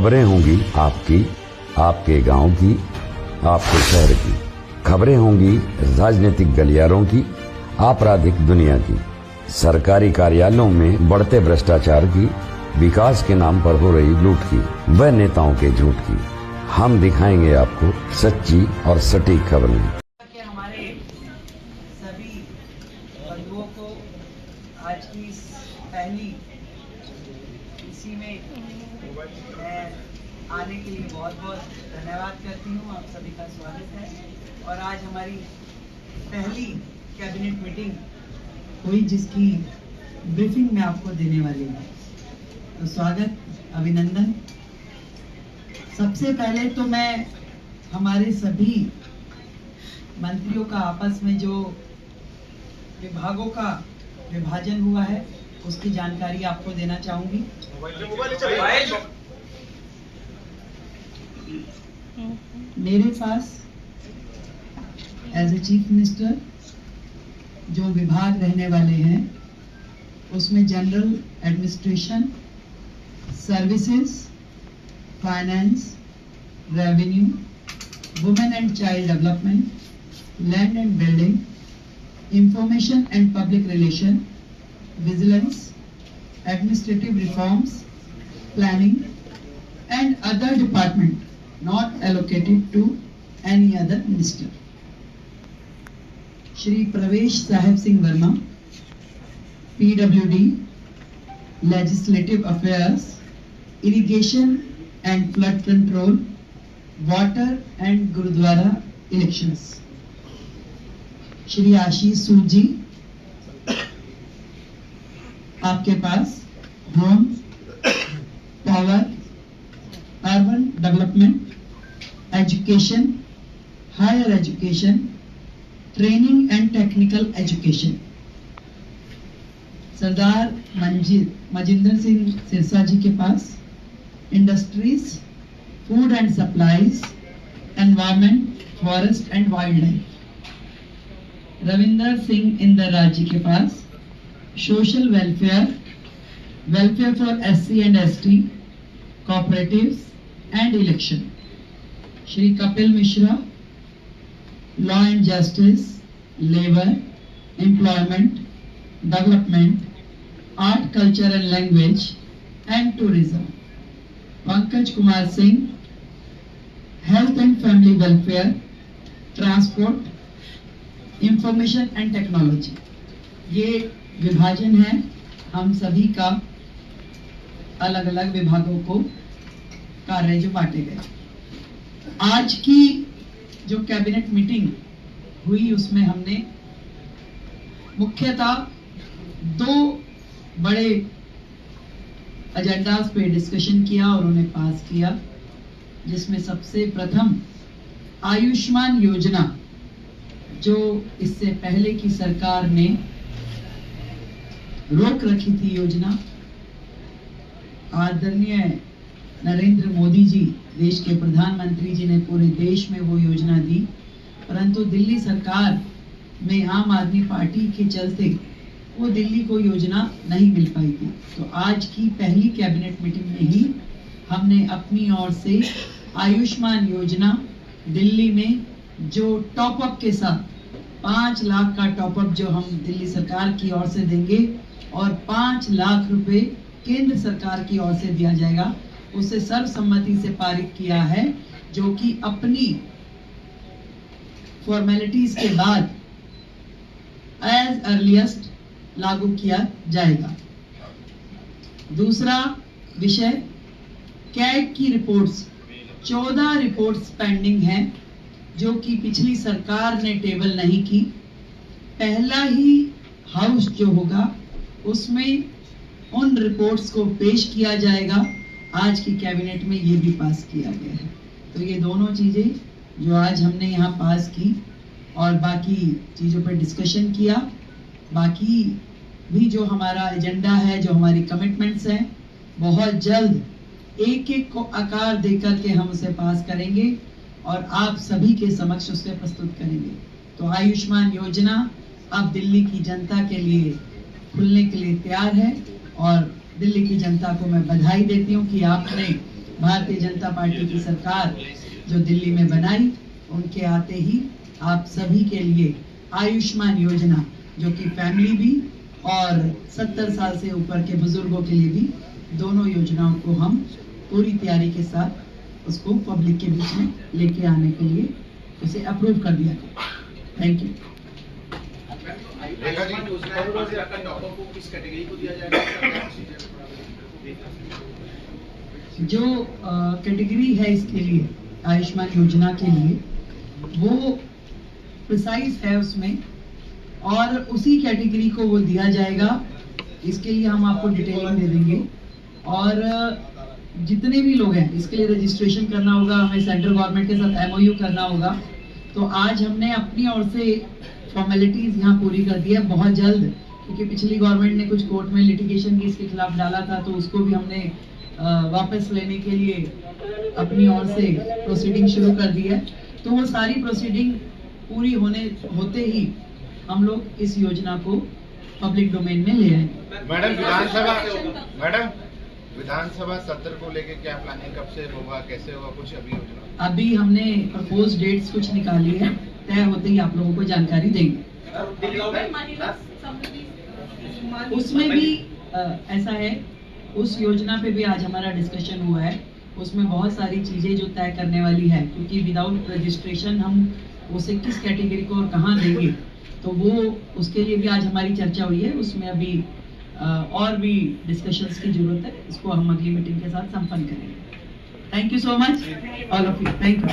खबरें होंगी आपकी, आपके गांव की, आपके शहर की। खबरें होंगी राजनीतिक गलियारों की, आपराधिक दुनिया की, सरकारी कार्यालयों में बढ़ते भ्रष्टाचार की, विकास के नाम पर हो रही लूट की, व नेताओं के झूठ की। हम दिखाएंगे आपको सच्ची और सटीक खबरें। हमारे सभी बंधुओं को आज की इस पहली इसी में मैं आने के लिए बहुत बहुत धन्यवाद करती हूँ। आप सभी का स्वागत है। और आज हमारी पहली कैबिनेट मीटिंग हुई जिसकी ब्रीफिंग मैं आपको देने वाली हूँ। तो स्वागत, अभिनंदन। सबसे पहले तो मैं हमारे सभी मंत्रियों का आपस में जो विभागों का विभाजन हुआ है उसकी जानकारी आपको देना चाहूंगी। मेरे पास एज ए चीफ मिनिस्टर जो विभाग रहने वाले हैं उसमें general administration, services, finance, revenue, women and child development, land and building, information and public relation, vigilance, administrative reforms, planning and other department not allocated to any other minister. Shri Pravesh Sahib Singh Verma, PWD, Legislative Affairs, Irrigation and Flood Control, Water and Gurudwara Elections. Shri Ashish Sood ji, आपके पास home, power, urban development, education, higher education, training and technical education. Sardar Majinder Singh Sirsa ji के पास industries, food and supplies, environment, forest and wild life. Ravinder Singh Inder ji के पास social welfare, welfare for SC and ST, cooperatives and election। Shri Kapil Mishra, law and justice, labour, employment, development, art, culture and language and tourism. Pankaj Kumar Singh, health and family welfare, transport, information and technology. ये विभाजन है हम सभी का, अलग अलग विभागों को कार्य जो बांटे गए। आज की जो कैबिनेट मीटिंग हुई उसमें हमने मुख्यतः दो बड़े एजेंडास पे डिस्कशन किया और उन्हें पास किया, जिसमें सबसे प्रथम आयुष्मान योजना जो इससे पहले की सरकार ने रोक रखी थी योजना। आदरणीय नरेंद्र मोदी जी, देश के प्रधानमंत्री जी ने पूरे देश में वो योजना दी, परंतु दिल्ली सरकार में आम आदमी पार्टी के चलते वो दिल्ली को योजना नहीं मिल पाई थी। तो आज की पहली कैबिनेट मीटिंग में ही हमने अपनी ओर से आयुष्मान योजना दिल्ली में जो टॉप अप के साथ 5 लाख का टॉप अप जो हम दिल्ली सरकार की ओर से देंगे और 5 लाख रुपए केंद्र सरकार की ओर से दिया जाएगा, उसे सर्वसम्मति से पारित किया है, जो कि अपनी फॉर्मेलिटीज के बाद एज अर्लीस्ट लागू किया जाएगा। दूसरा विषय, कैग की रिपोर्ट्स, 14 रिपोर्ट्स पेंडिंग हैं जो कि पिछली सरकार ने टेबल नहीं की। पहला ही हाउस जो होगा उसमें उन रिपोर्ट्स को पेश किया जाएगा। आज की कैबिनेट में ये भी पास किया गया है। तो ये दोनों चीजें जो आज हमने यहाँ पास की और बाकी चीजों पर डिस्कशन किया, बाकी भी जो हमारा एजेंडा है, जो हमारी कमिटमेंट्स हैं, बहुत जल्द एक एक को आकार देकर के हम उसे पास करेंगे और आप सभी के समक्ष उसे प्रस्तुत करेंगे। तो आयुष्मान योजना अब दिल्ली की जनता के लिए खुलने के लिए तैयार है और दिल्ली की जनता को मैं बधाई देती हूँ कि आपने भारतीय जनता पार्टी की सरकार जो दिल्ली में बनाई, उनके आते ही आप सभी के लिए आयुष्मान योजना, जो कि फैमिली भी और 70 साल से ऊपर के बुजुर्गों के लिए भी, दोनों योजनाओं को हम पूरी तैयारी के साथ उसको पब्लिक के बीच में लेके आने के लिए उसे अप्रूव कर दिया गया। Thank you. जो कैटेगरी है इसके लिए, आयुष्मान योजना के लिए, वो प्रिसाइज है उसमें, और उसी कैटेगरी को वो दिया जाएगा। इसके लिए हम आपको डिटेलिंग दे देंगे, और जितने भी लोग हैं इसके लिए रजिस्ट्रेशन करना होगा, हमें सेंट्रल गवर्नमेंट के साथ MOU करना होगा। तो आज हमने अपनी ओर से फॉर्मेलिटीज यहाँ पूरी कर दी है बहुत जल्द, क्योंकि पिछली गवर्नमेंट ने कुछ कोर्ट में लिटिगेशन भी इसके खिलाफ डाला था, तो उसको भी हमने वापस लेने के लिए अपनी ओर से प्रोसीडिंग शुरू कर दी है। तो वो सारी प्रोसीडिंग पूरी होते ही हम लोग इस योजना को पब्लिक डोमेन में ले आएंगे। मैडम विधानसभा सत्र को लेके क्या प्लानिंग, कब से होगा, कैसे होगा, कुछ अभी योजना? अभी हमने प्रपोज डेट्स कुछ निकाली है, तय होते ही आप लोगों को जानकारी देंगे। उसमें भी ऐसा है, उस योजना पे भी आज हमारा डिस्कशन हुआ है। उसमें बहुत सारी चीजें जो तय करने वाली है, क्योंकि विदाउट रजिस्ट्रेशन हम उसे किस कैटेगरी को और कहाँ देंगे, तो वो उसके लिए भी आज हमारी चर्चा हुई है। उसमें अभी और भी डिस्कशंस की जरूरत है, इसको हम अगली मीटिंग के साथ संपन्न करेंगे। Thank you so much all of you. Thank you.